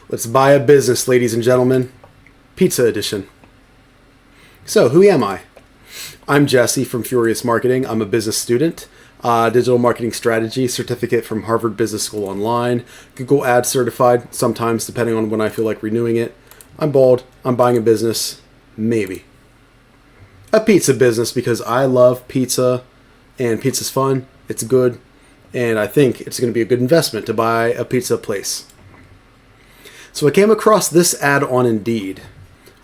Let's buy a business, ladies and gentlemen. Pizza edition. So, who am I? I'm Jesse from FuriousMarketing. I'm a business student, digital marketing strategy certificate from Harvard Business School Online, Google Ads certified, sometimes depending on when I feel like renewing it. I'm bald. I'm buying a business. Maybe. A pizza business because I love pizza and pizza's fun. It's good. And I think it's going to be a good investment to buy a pizza place. So I came across this ad on Indeed.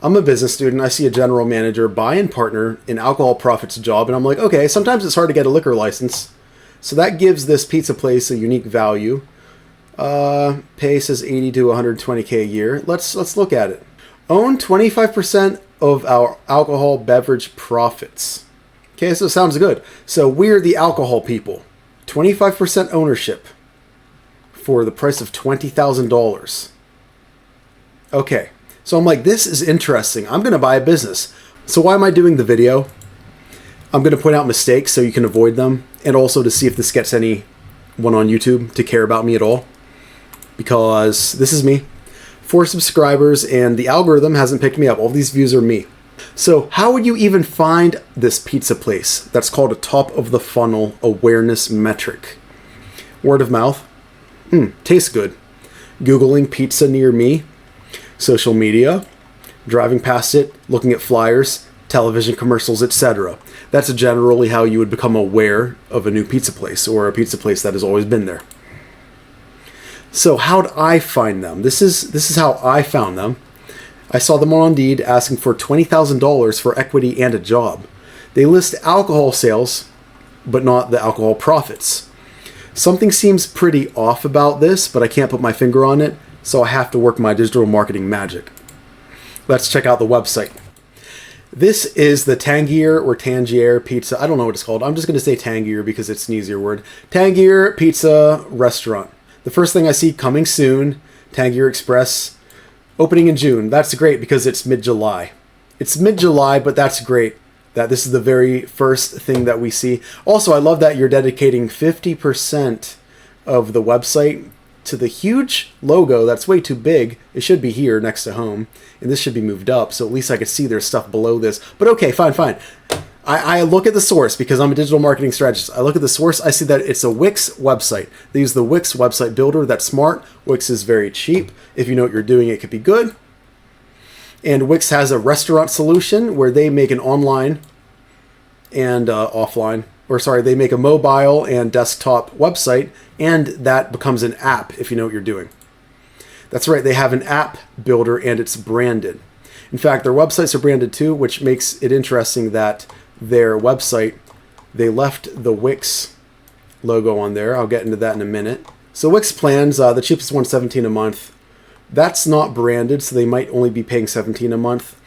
I'm a business student. I see a general manager buy and partner in alcohol profits job. And I'm like, okay, sometimes it's hard to get a liquor license. So that gives this pizza place a unique value. Pay says 80 to 120K a year. Let's look at it. Own 25% of our alcohol beverage profits. Okay, so it sounds good. So we're the alcohol people. 25% ownership for the price of $20,000. Okay, so I'm like, this is interesting. I'm going to buy a business. So why am I doing the video? I'm going to point out mistakes so you can avoid them, and also to see if this gets anyone on YouTube to care about me at all. Because this is me. 4 subscribers, and the algorithm hasn't picked me up. All these views are me. So how would you even find this pizza place? That's called a top of the funnel awareness metric. Word of mouth. Tastes good. Googling pizza near me. Social media, driving past it, looking at flyers, television commercials, etc. That's generally how you would become aware of a new pizza place or a pizza place that has always been there. So how'd I find them? This is how I found them. I saw them on Indeed asking for $20,000 for equity and a job. They list alcohol sales, but not the alcohol profits. Something seems pretty off about this, but I can't put my finger on it. So I have to work my digital marketing magic. Let's check out the website. This is the Tangier or Tangier Pizza. I don't know what it's called. I'm just going to say Tangier because it's an easier word. Tangier Pizza Restaurant. The first thing I see, coming soon, Tangier Express, opening in June. That's great because it's mid-July. It's mid-July, but that's great that this is the very first thing that we see. Also, I love that you're dedicating 50% of the website to the huge logo that's way too big. It should be here next to home, and this should be moved up, so at least I could see there's stuff below this. But okay, fine. I look at the source because I'm a digital marketing strategist. I look at the source, I see that it's a Wix website. They use the Wix website builder. That's smart. Wix is very cheap. If you know what you're doing, it could be good. And Wix has a restaurant solution where they make an online and offline, or sorry, they make a mobile and desktop website, and that becomes an app if you know what you're doing. That's right, they have an app builder and it's branded. In fact, their websites are branded too, which makes it interesting that their website, they left the Wix logo on there. I'll get into that in a minute. So Wix plans, the cheapest one, $17 a month. That's not branded, so they might only be paying $17 a month.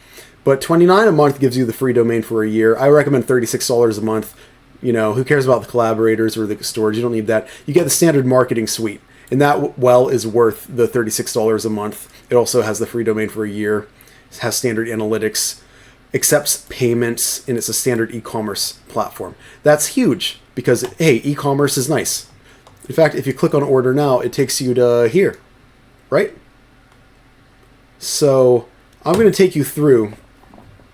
But $29 a month gives you the free domain for a year. I recommend $36 a month. You know, who cares about the collaborators or the storage? You don't need that. You get the standard marketing suite, and that well is worth the $36 a month. It also has the free domain for a year. It has standard analytics, accepts payments, and it's a standard e-commerce platform. That's huge because, hey, e-commerce is nice. In fact, if you click on order now, it takes you to here, right? So I'm going to take you through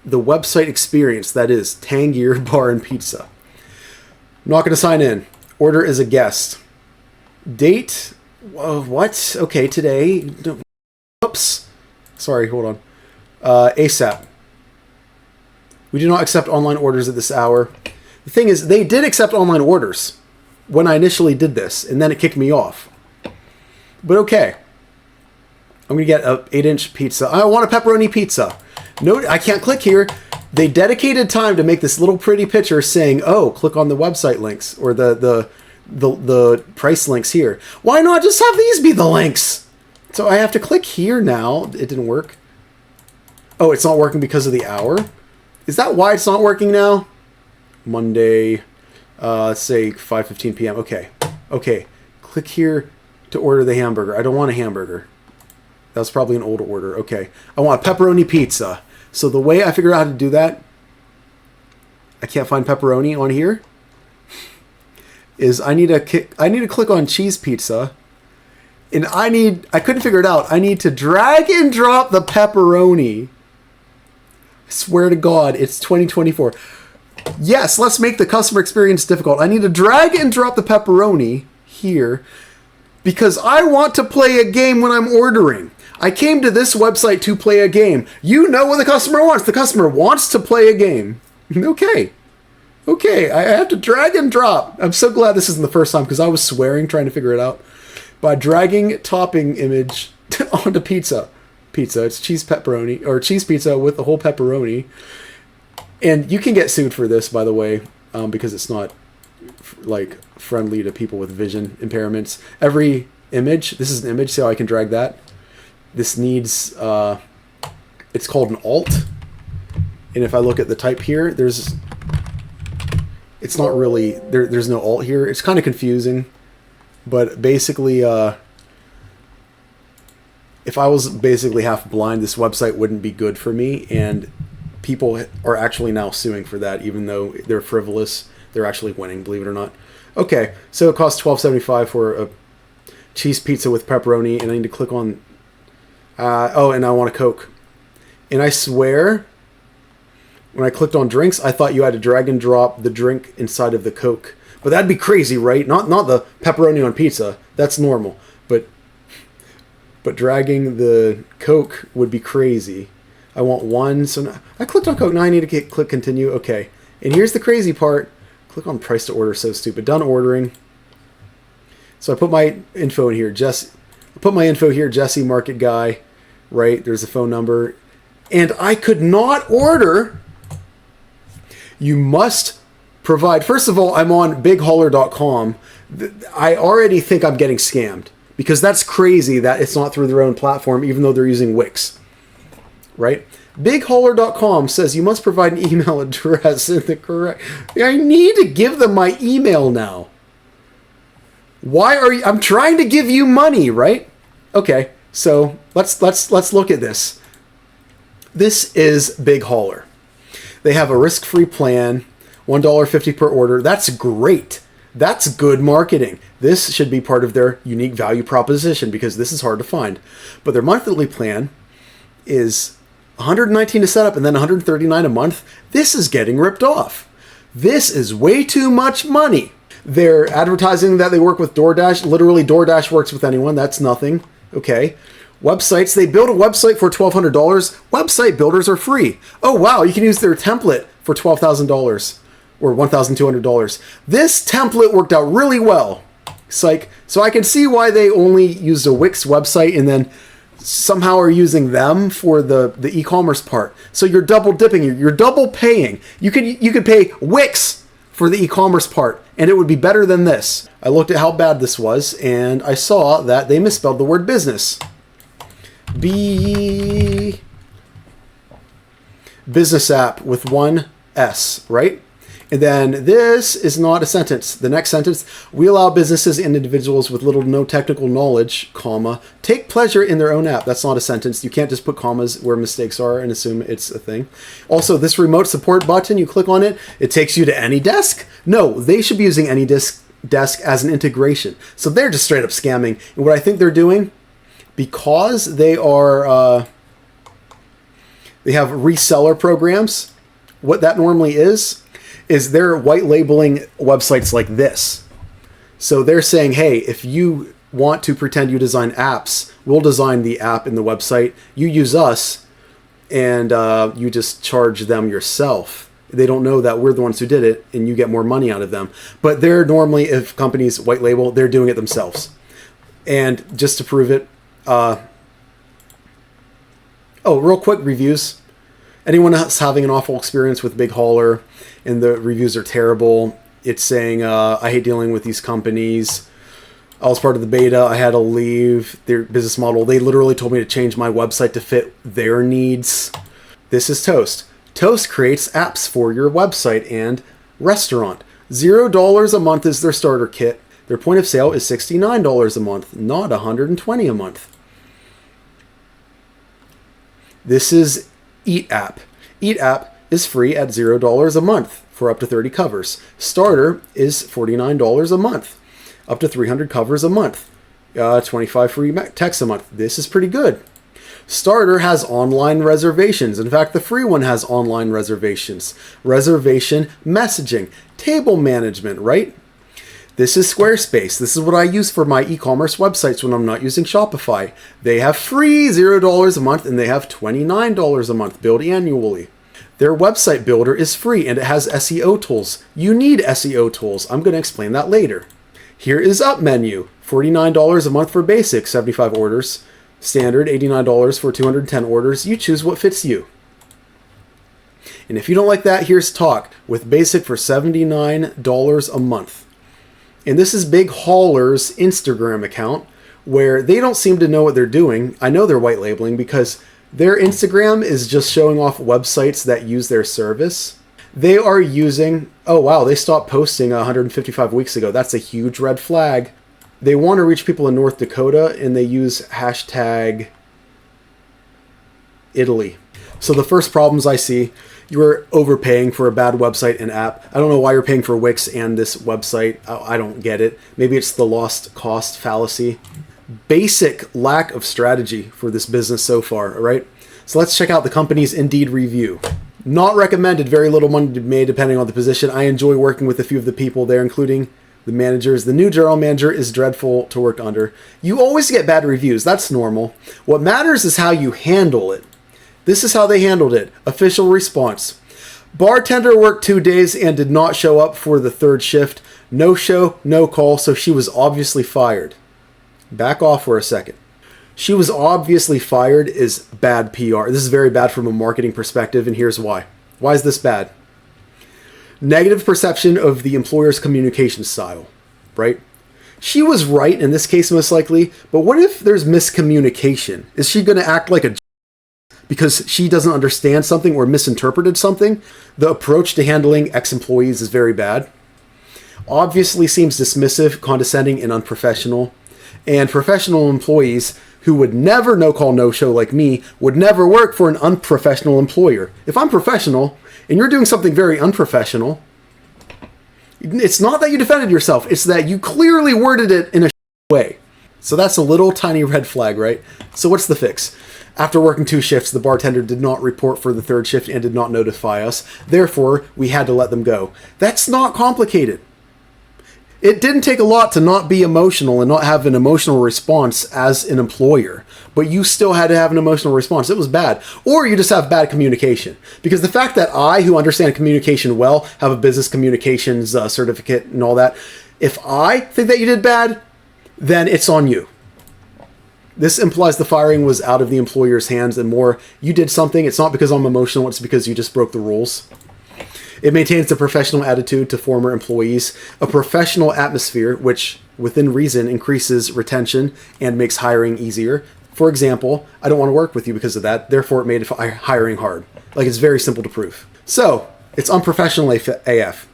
the website experience that is Tangier Bar and Pizza. I'm not going to sign in. Order as a guest. Date? What? Okay, today. Oops. Sorry, hold on. ASAP. We do not accept online orders at this hour. The thing is, they did accept online orders when I initially did this, and then it kicked me off. But okay. I'm going to get an 8-inch pizza. I want a pepperoni pizza. No, I can't click here. They dedicated time to make this little pretty picture saying, oh, click on the website links or the price links here. Why not just have these be the links? So I have to click here now. It didn't work. Oh, it's not working because of the hour? Is that why it's not working now? Monday, let's say 5:15 p.m. Okay. Click here to order the hamburger. I don't want a hamburger. That was probably an old order. Okay. I want a pepperoni pizza. So the way I figure out how to do that, I can't find pepperoni on here, is I need to click on cheese pizza, And I couldn't figure it out. I need to drag and drop the pepperoni. I swear to God, it's 2024. Yes, let's make the customer experience difficult. I need to drag and drop the pepperoni here because I want to play a game when I'm ordering. I came to this website to play a game. You know what the customer wants. The customer wants to play a game. Okay, I have to drag and drop. I'm so glad this isn't the first time because I was swearing trying to figure it out. By dragging topping image onto pizza. It's cheese pepperoni, or cheese pizza with the whole pepperoni. And you can get sued for this, by the way, because it's not like friendly to people with vision impairments. Every image, this is an image, see how I can drag that? This needs, it's called an alt. And if I look at the type here, it's not really, there's no alt here. It's kind of confusing. But basically, if I was basically half blind, this website wouldn't be good for me. And people are actually now suing for that, even though they're frivolous. They're actually winning, believe it or not. Okay, so it costs $12.75 for a cheese pizza with pepperoni, and I need to click on... and I want a Coke. And I swear, when I clicked on drinks, I thought you had to drag and drop the drink inside of the Coke. But that'd be crazy, right? Not the pepperoni on pizza. That's normal. But dragging the Coke would be crazy. I want one. So now, I clicked on Coke. Now I need to click continue. Okay. And here's the crazy part. Click on price to order. So stupid. Done ordering. So I put my info in here. Jesse, market guy. Right. There's a phone number. And I could not order. You must provide. First of all, I'm on bighauler.com. I already think I'm getting scammed because that's crazy that it's not through their own platform, even though they're using Wix. Right? Bighauler.com says you must provide an email address in the correct. I need to give them my email now. Why are you? I'm trying to give you money, right? Okay, so let's look at this. This is Big Hauler. They have a risk-free plan, $1.50 per order. That's great. That's good marketing. This should be part of their unique value proposition because this is hard to find. But their monthly plan is $119 to set up and then $139 a month. This is getting ripped off. This is way too much money. They're advertising that they work with DoorDash. Literally, DoorDash works with anyone. That's nothing. Okay. Websites. They build a website for $1,200. Website builders are free. Oh, wow. You can use their template for $12,000 or $1,200. This template worked out really well. Psych. So I can see why they only used a Wix website and then somehow are using them for the e-commerce part. So you're double dipping. You're double paying. You could pay Wix for the e-commerce part, and it would be better than this. I looked at how bad this was, and I saw that they misspelled the word business. Business app with one S, right? And then this is not a sentence. The next sentence, we allow businesses and individuals with little to no technical knowledge, comma, take pleasure in their own app. That's not a sentence. You can't just put commas where mistakes are and assume it's a thing. Also, this remote support button, you click on it, it takes you to AnyDesk. No, they should be using AnyDesk as an integration. So they're just straight up scamming. And what I think they're doing, because they are, they have reseller programs, what that normally is they're white labeling websites like this. So they're saying, hey, if you want to pretend you design apps, we'll design the app in the website. You use us, and you just charge them yourself. They don't know that we're the ones who did it, and you get more money out of them. But they're normally, if companies white label, they're doing it themselves. And just to prove it, real quick reviews. Anyone else having an awful experience with Big Hauler and the reviews are terrible, it's saying, I hate dealing with these companies. I was part of the beta. I had to leave their business model. They literally told me to change my website to fit their needs. This is Toast. Toast creates apps for your website and restaurant. $0 a month is their starter kit. Their point of sale is $69 a month, not $120 a month. This is Eat App. Eat App is free at $0 a month for up to 30 covers. Starter is $49 a month, up to 300 covers a month. 25 free texts a month. This is pretty good. Starter has online reservations. In fact, the free one has online reservations. Reservation messaging. Table management, right? This is Squarespace. This is what I use for my e-commerce websites when I'm not using Shopify. They have free $0 a month and they have $29 a month billed annually. Their website builder is free and it has SEO tools. You need SEO tools. I'm going to explain that later. Here is Up Menu. $49 a month for basic, 75 orders. Standard, $89 for 210 orders. You choose what fits you. And if you don't like that, here's Talk with basic for $79 a month. And this is Big Hauler's Instagram account where they don't seem to know what they're doing. I know they're white labeling because their Instagram is just showing off websites that use their service. They are using, oh wow, they stopped posting 155 weeks ago. That's a huge red flag. They want to reach people in North Dakota and they use hashtag Italy. So the first problems I see, you're overpaying for a bad website and app. I don't know why you're paying for Wix and this website. I don't get it. Maybe it's the lost cost fallacy. Basic lack of strategy for this business so far, all right? So let's check out the company's Indeed review. Not recommended, very little money to be made depending on the position. I enjoy working with a few of the people there, including the managers. The new general manager is dreadful to work under. You always get bad reviews. That's normal. What matters is how you handle it. This is how they handled it. Official response. Bartender worked 2 days and did not show up for the third shift. No show, no call, so she was obviously fired. Back off for a second. She was obviously fired is bad PR. This is very bad from a marketing perspective, and here's why. Why is this bad? Negative perception of the employer's communication style, right? She was right in this case most likely, but what if there's miscommunication? Is she going to act like a because she doesn't understand something or misinterpreted something? The approach to handling ex-employees is very bad. Obviously seems dismissive, condescending, and unprofessional. And professional employees who would never no-call, no-show like me would never work for an unprofessional employer. If I'm professional and you're doing something very unprofessional, it's not that you defended yourself, it's that you clearly worded it in a way. So that's a little tiny red flag, right? So what's the fix? After working 2 shifts, the bartender did not report for the third shift and did not notify us. Therefore, we had to let them go. That's not complicated. It didn't take a lot to not be emotional and not have an emotional response as an employer, but you still had to have an emotional response. It was bad. Or you just have bad communication. Because the fact that I, who understand communication well, have a business communications certificate and all that, if I think that you did bad, then it's on you. This implies the firing was out of the employer's hands and more, you did something, it's not because I'm emotional, it's because you just broke the rules. It maintains a professional attitude to former employees, a professional atmosphere, which within reason increases retention and makes hiring easier. For example, I don't want to work with you because of that, therefore it made hiring hard. Like, it's very simple to prove. So, it's unprofessional AF,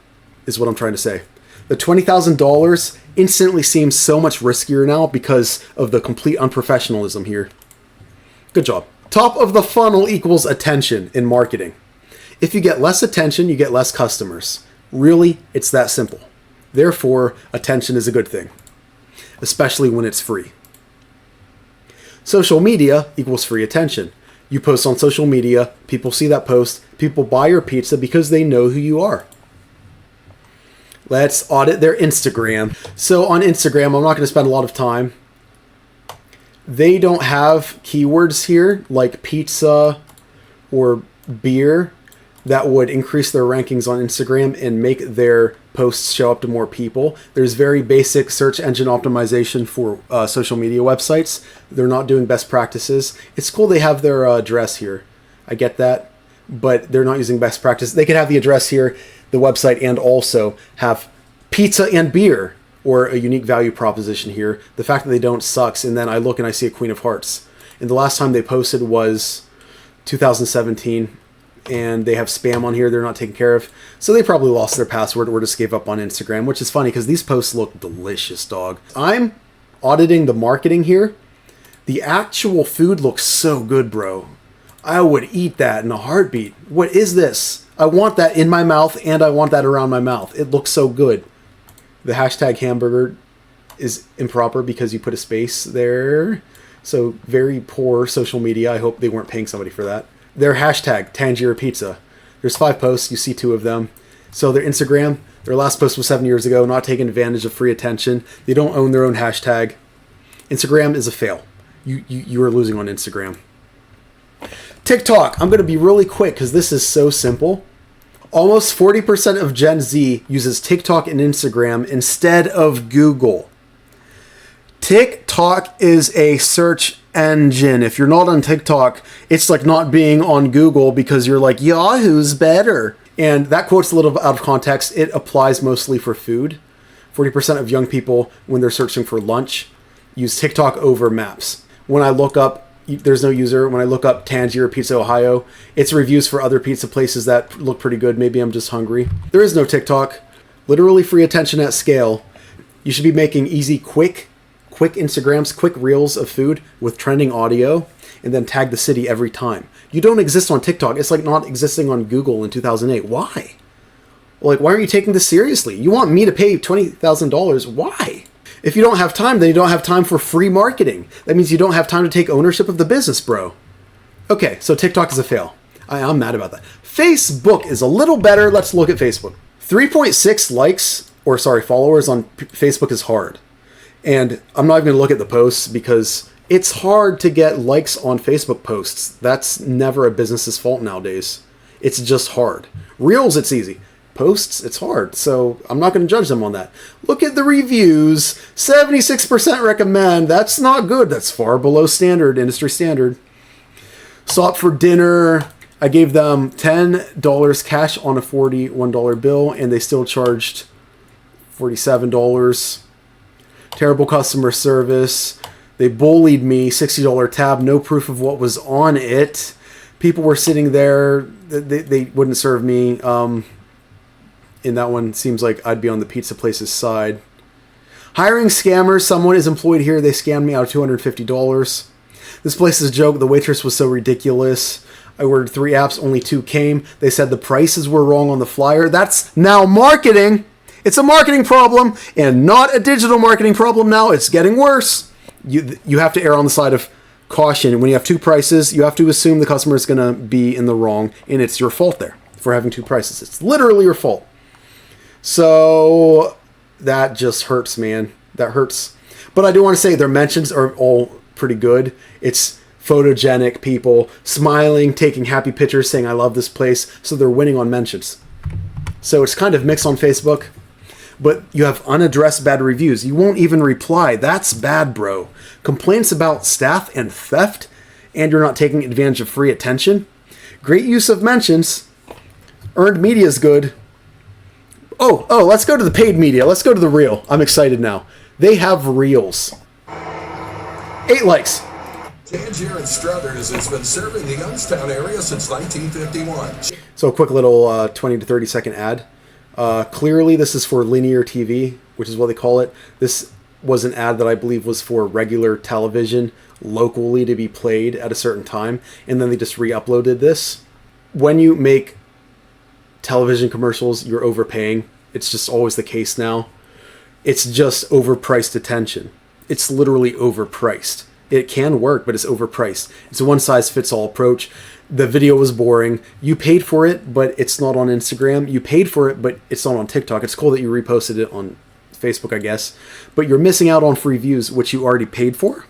is what I'm trying to say. The $20,000 instantly seems so much riskier now because of the complete unprofessionalism here. Good job. Top of the funnel equals attention in marketing. If you get less attention, you get less customers. Really, it's that simple. Therefore, attention is a good thing, especially when it's free. Social media equals free attention. You post on social media, people see that post, people buy your pizza because they know who you are. Let's audit their Instagram. So on Instagram, I'm not going to spend a lot of time. They don't have keywords here like pizza or beer that would increase their rankings on Instagram and make their posts show up to more people. There's very basic search engine optimization for social media websites. They're not doing best practices. It's cool they have their address here. I get that, but they're not using best practice. They could have the address here, the website, and also have pizza and beer or a unique value proposition here. The fact that they don't sucks. And then I look and I see a Queen of Hearts. And the last time they posted was 2017. And they have spam on here they're not taking care of. So they probably lost their password or just gave up on Instagram, which is funny because these posts look delicious, dog. I'm auditing the marketing here. The actual food looks so good, bro. I would eat that in a heartbeat. What is this? I want that in my mouth and I want that around my mouth. It looks so good. The hashtag hamburger is improper because you put a space there. So very poor social media. I hope they weren't paying somebody for that. Their hashtag, Tangier Pizza. There's 5 posts. You see 2 of them. So their Instagram, their last post was 7 years ago, not taking advantage of free attention. They don't own their own hashtag. Instagram is a fail. You are losing on Instagram. TikTok. I'm going to be really quick because this is so simple. Almost 40% of Gen Z uses TikTok and Instagram instead of Google. TikTok is a search engine. If you're not on TikTok, it's like not being on Google because you're like, Yahoo's better. And that quote's a little out of context. It applies mostly for food. 40% of young people, when they're searching for lunch, use TikTok over maps. When I look up, there's no user. When I look up Tangier Pizza, Ohio, it's reviews for other pizza places that look pretty good. Maybe I'm just hungry. There is no TikTok. Literally free attention at scale. You should be making easy, quick Instagrams, quick reels of food with trending audio, and then tag the city every time. You don't exist on TikTok. It's like not existing on Google in 2008. Why? Like, why aren't you taking this seriously? You want me to pay $20,000? Why? If you don't have time, then you don't have time for free marketing. That means you don't have time to take ownership of the business, bro. Okay, so TikTok is a fail. I'm mad about that. Facebook is a little better. Let's look at Facebook. 3.6 likes, or sorry, followers on Facebook is hard. And I'm not even going to look at the posts because it's hard to get likes on Facebook posts. That's never a business's fault nowadays. It's just hard. Reels, it's easy. Posts, it's hard. So I'm not going to judge them on that. Look at the reviews. 76% recommend. That's not good. That's far below standard, industry standard. Stop for dinner. I gave them $10 cash on a $41 bill, and they still charged $47. Terrible customer service. They bullied me. $60 tab, no proof of what was on it. People were sitting there. They wouldn't serve me. And that one seems like I'd be on the pizza place's side. Hiring scammers. Someone is employed here. They scammed me out of $250. This place is a joke. The waitress was so ridiculous. I ordered 3 apps. Only 2 came. They said the prices were wrong on the flyer. That's now marketing. It's a marketing problem and not a digital marketing problem now. It's getting worse. You have to err on the side of caution. When you have 2 prices, you have to assume the customer is going to be in the wrong, and it's your fault there for having 2 prices. It's literally your fault. So that just hurts, man. That hurts. But I do want to say their mentions are all pretty good. It's photogenic people smiling, taking happy pictures, saying, I love this place. So they're winning on mentions. So it's kind of mixed on Facebook. But you have unaddressed bad reviews. You won't even reply. That's bad, bro. Complaints about staff and theft, and you're not taking advantage of free attention. Great use of mentions. Earned media is good. Oh, let's go to the paid media. Let's go to the reel. I'm excited now. They have reels. 8 likes. Tangier and Struthers has been serving the Youngstown area since 1951. So a quick little 20 to 30 second ad. Clearly this is for linear TV, which is what they call it. This was an ad that I believe was for regular television locally to be played at a certain time. And then they just re-uploaded this. When you make television commercials, you're overpaying. It's just always the case now. It's just overpriced attention. It's literally overpriced. It can work, but it's overpriced. It's a one-size-fits-all approach. The video was boring. You paid for it, but it's not on Instagram. You paid for it, but it's not on TikTok. It's cool that you reposted it on Facebook, I guess. But you're missing out on free views, which you already paid for.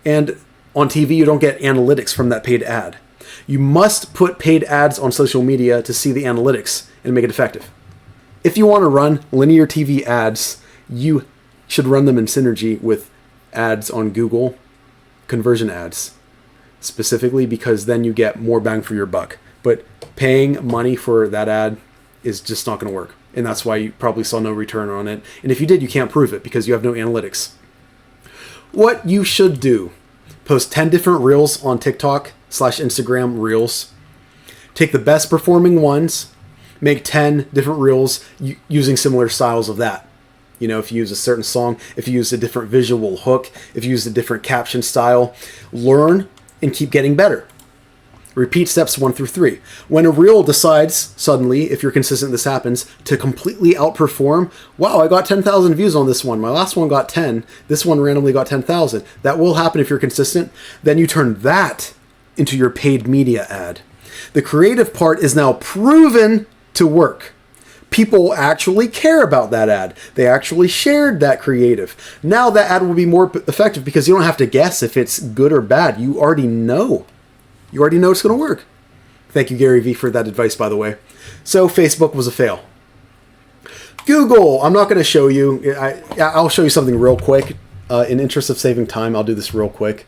And on TV, you don't get analytics from that paid ad. You must put paid ads on social media to see the analytics and make it effective. If you want to run linear TV ads, you should run them in synergy with ads on Google, conversion ads, specifically because then you get more bang for your buck. But paying money for that ad is just not going to work. And that's why you probably saw no return on it. And if you did, you can't prove it because you have no analytics. What you should do, post 10 different reels on TikTok/Instagram reels. Take the best performing ones, make 10 different reels using similar styles of that. You know, if you use a certain song, if you use a different visual hook, if you use a different caption style, learn and keep getting better. Repeat steps 1 through 3. When a reel decides, suddenly, if you're consistent, this happens, to completely outperform, wow, I got 10,000 views on this one. My last one got 10. This one randomly got 10,000. That will happen if you're consistent. Then you turn that into your paid media ad. The creative part is now proven to work. People actually care about that ad. They actually shared that creative. Now that ad will be more effective because you don't have to guess if it's good or bad. You already know. You already know it's going to work. Thank you, Gary Vee, for that advice, by the way. So Facebook was a fail. Google, I'm not going to show you. I'll show you something real quick. In interest of saving time, I'll do this real quick.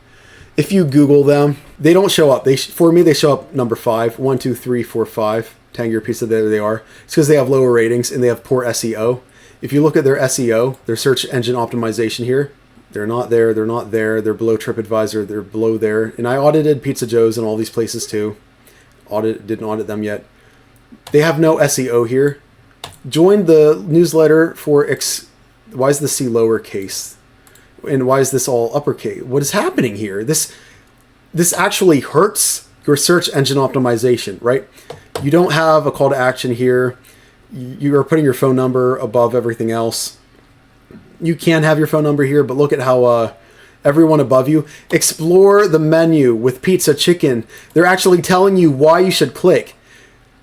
If you Google them, they don't show up. For me, they show up number 5. 1, 2, 3, 4, 5. Tangier Pizza, there they are. It's because they have lower ratings and they have poor SEO. If you look at their SEO, their search engine optimization here, they're not there, they're not there, they're below TripAdvisor, they're below there. And I audited Pizza Joe's and all these places too. Didn't audit them yet. They have no SEO here. Join the newsletter for why is the C lowercase? And why is this all uppercase? What is happening here? This actually hurts your search engine optimization, right? You don't have a call to action here. You are putting your phone number above everything else. You can have your phone number here, but look at how everyone above you. Explore the menu with pizza, chicken. They're actually telling you why you should click.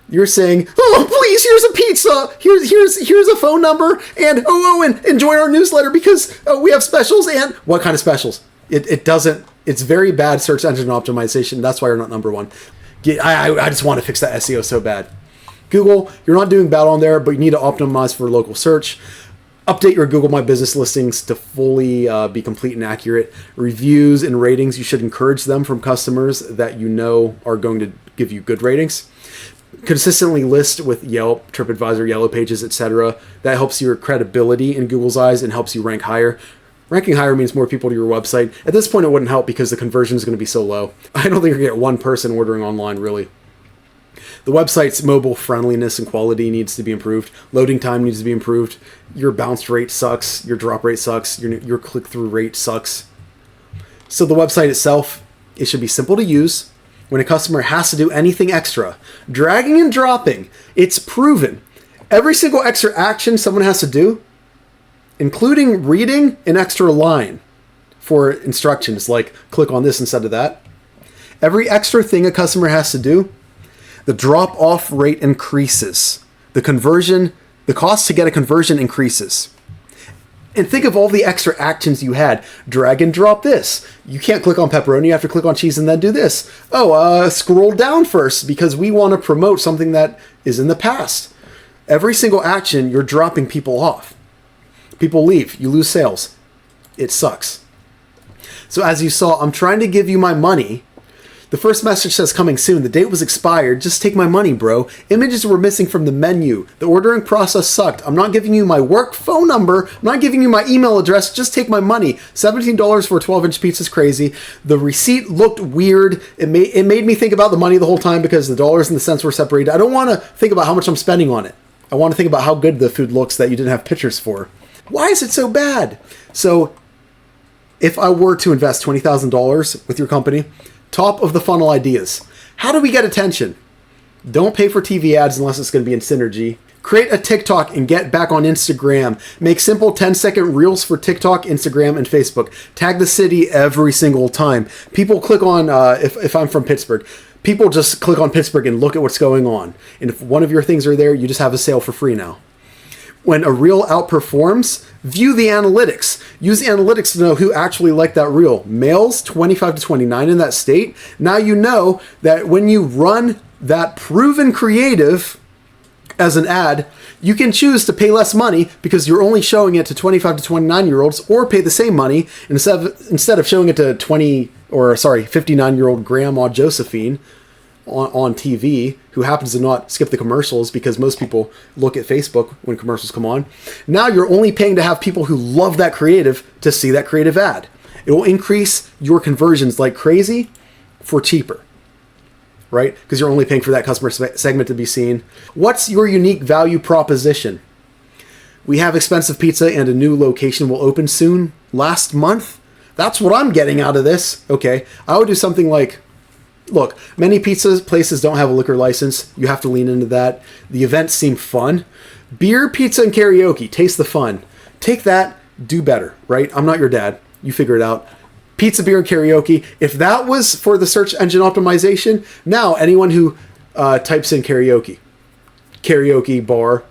You're saying, oh, please, here's a pizza. Here's a phone number. And join our newsletter because we have specials. And what kind of specials? It doesn't. It's very bad search engine optimization. That's why you're not number 1. I just want to fix that SEO so bad. Google, you're not doing bad on there, but you need to optimize for local search. Update your Google My Business listings to fully be complete and accurate. Reviews and ratings, you should encourage them from customers that you know are going to give you good ratings. Consistently list with Yelp, TripAdvisor, Yellow Pages, etc. That helps your credibility in Google's eyes and helps you rank higher. Ranking higher means more people to your website. At this point, it wouldn't help because the conversion is going to be so low. I don't think you're going to get one person ordering online, really. The website's mobile friendliness and quality needs to be improved. Loading time needs to be improved. Your bounce rate sucks. Your drop rate sucks. Your click-through rate sucks. So the website itself, it should be simple to use. When a customer has to do anything extra, dragging and dropping, it's proven. Every single extra action someone has to do, including reading an extra line for instructions, like click on this instead of that. Every extra thing a customer has to do, the drop-off rate increases. The cost to get a conversion increases. And think of all the extra actions you had. Drag and drop this. You can't click on pepperoni. You have to click on cheese and then do this. Scroll down first because we want to promote something that is in the past. Every single action, you're dropping people off. People leave. You lose sales. It sucks. So as you saw, I'm trying to give you my money. The first message says coming soon. The date was expired. Just take my money, bro. Images were missing from the menu. The ordering process sucked. I'm not giving you my work phone number. I'm not giving you my email address. Just take my money. $17 for a 12-inch pizza is crazy. The receipt looked weird. It made me think about the money the whole time because the dollars and the cents were separated. I don't want to think about how much I'm spending on it. I want to think about how good the food looks that you didn't have pictures for. Why is it so bad? So if I were to invest $20,000 with your company, top of the funnel ideas. How do we get attention? Don't pay for TV ads unless it's going to be in synergy. Create a TikTok and get back on Instagram. Make simple 10-second reels for TikTok, Instagram, and Facebook. Tag the city every single time. People click on, if I'm from Pittsburgh, people just click on Pittsburgh and look at what's going on. And if one of your things are there, you just have a sale for free now. When a reel outperforms, view the analytics. Use the analytics to know who actually liked that reel. Males, 25 to 29 in that state. Now you know that when you run that proven creative as an ad, you can choose to pay less money because you're only showing it to 25 to 29-year-olds, or pay the same money instead of showing it to 59-year-old Grandma Josephine on TV, who happens to not skip the commercials because most people look at Facebook when commercials come on. Now you're only paying to have people who love that creative to see that creative ad. It will increase your conversions like crazy for cheaper, right? Because you're only paying for that customer segment to be seen. What's your unique value proposition? We have expensive pizza and a new location will open soon. Last month? That's what I'm getting out of this. Okay, I would do something like, Look, many pizza places don't have a liquor license. You have to lean into that. The events seem fun. Beer, pizza, and karaoke. Taste the fun. Take that, do better, right? I'm not your dad. You figure it out. Pizza, beer, and karaoke. If that was for the search engine optimization, now anyone who types in karaoke bar,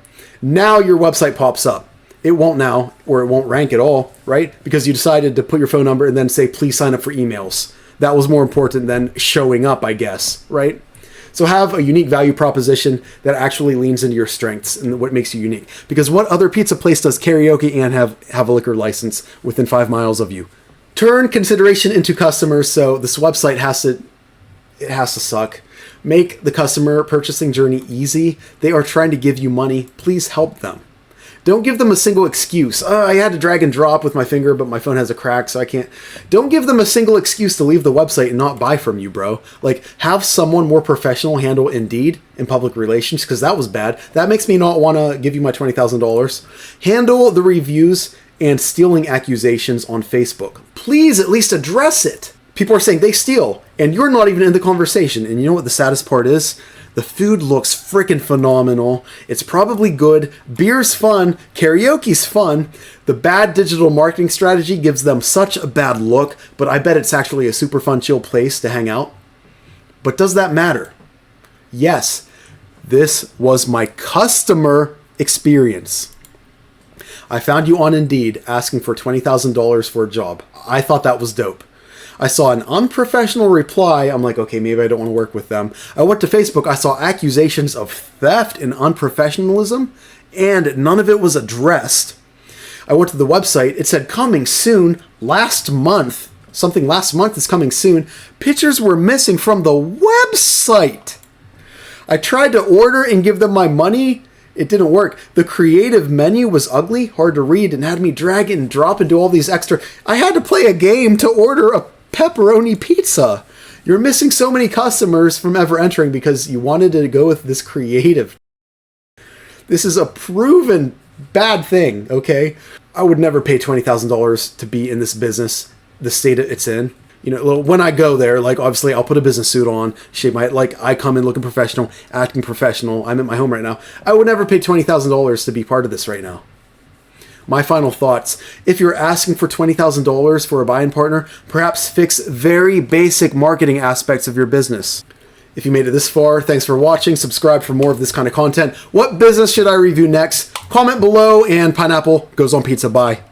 now your website pops up. It won't now, or it won't rank at all, right? Because you decided to put your phone number and then say, please sign up for emails. That was more important than showing up, I guess, right? So have a unique value proposition that actually leans into your strengths and what makes you unique. Because what other pizza place does karaoke and have a liquor license within 5 miles of you? Turn consideration into customers. So this website has to suck. Make the customer purchasing journey easy. They are trying to give you money. Please help them. Don't give them a single excuse. I had to drag and drop with my finger, but my phone has a crack, so I can't. Don't give them a single excuse to leave the website and not buy from you, bro. Like, have someone more professional handle Indeed in public relations, because that was bad. That makes me not want to give you my $20,000. Handle the reviews and stealing accusations on Facebook. Please at least address it. People are saying they steal, and you're not even in the conversation. And you know what the saddest part is? The food looks freaking phenomenal. It's probably good. Beer's fun. Karaoke's fun. The bad digital marketing strategy gives them such a bad look, but I bet it's actually a super fun, chill place to hang out. But does that matter? Yes, this was my customer experience. I found you on Indeed asking for $20,000 for a job. I thought that was dope. I saw an unprofessional reply. I'm like, okay, maybe I don't want to work with them. I went to Facebook. I saw accusations of theft and unprofessionalism, and none of it was addressed. I went to the website. It said coming soon last month. Something last month is coming soon. Pictures were missing from the website. I tried to order and give them my money. It didn't work. The creative menu was ugly, hard to read, and had me drag and drop and do all these extra. I had to play a game to order a pepperoni pizza. You're missing so many customers from ever entering because you wanted to go with this creative. This is a proven bad thing, okay? I would never pay $20,000 to be in this business, the state it's in. You know, when I go there, like, obviously I'll put a business suit on, shave my, like, I come in looking professional, acting professional. I'm at my home right now. I would never pay $20,000 to be part of this right now. My final thoughts. If you're asking for $20,000 for a buy-in partner, perhaps fix very basic marketing aspects of your business. If you made it this far, thanks for watching. Subscribe for more of this kind of content. What business should I review next? Comment below, and pineapple goes on pizza. Bye.